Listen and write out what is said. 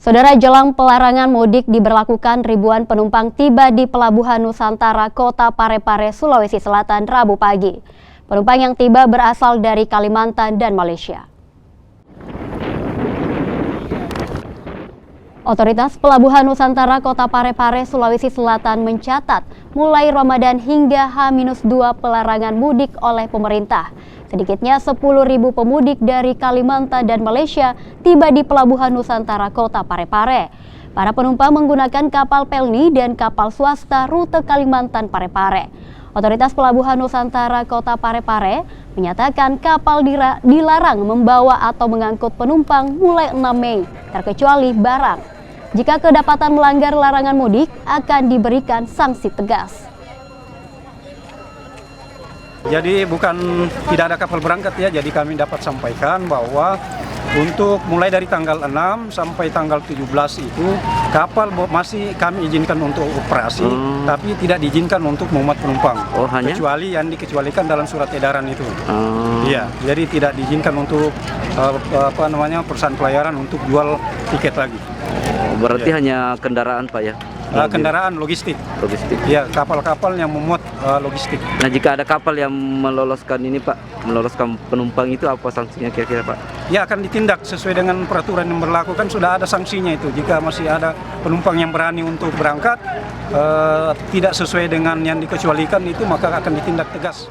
Saudara, jelang pelarangan mudik diberlakukan, ribuan penumpang tiba di Pelabuhan Nusantara Kota Parepare, Sulawesi Selatan, Rabu pagi. Penumpang yang tiba berasal dari Kalimantan dan Malaysia. Otoritas Pelabuhan Nusantara Kota Parepare, Sulawesi Selatan mencatat mulai Ramadan hingga H-2 pelarangan mudik oleh pemerintah. Sedikitnya 10.000 pemudik dari Kalimantan dan Malaysia tiba di Pelabuhan Nusantara Kota Parepare. Para penumpang menggunakan kapal Pelni dan kapal swasta rute Kalimantan Parepare. Otoritas Pelabuhan Nusantara Kota Parepare menyatakan kapal dilarang membawa atau mengangkut penumpang mulai 6 Mei, terkecuali barang. Jika kedapatan melanggar larangan mudik, akan diberikan sanksi tegas. Jadi bukan tidak ada kapal berangkat ya, jadi kami dapat sampaikan bahwa untuk mulai dari tanggal 6 sampai tanggal 17 itu kapal masih kami izinkan untuk operasi, tapi tidak diizinkan untuk memuat penumpang. Oh, hanya? Kecuali yang dikecualikan dalam surat edaran itu. Iya, jadi tidak diizinkan untuk perusahaan pelayaran untuk jual tiket lagi. Berarti hanya kendaraan, Pak, ya? Kendaraan logistik. Logistik. Ya, kapal-kapal yang memuat logistik. Nah, jika ada kapal yang meloloskan ini, Pak, meloloskan penumpang itu apa sanksinya kira-kira, Pak? Ya, akan ditindak sesuai dengan peraturan yang berlaku, kan sudah ada sanksinya itu. Jika masih ada penumpang yang berani untuk berangkat tidak sesuai dengan yang dikecualikan itu, maka akan ditindak tegas.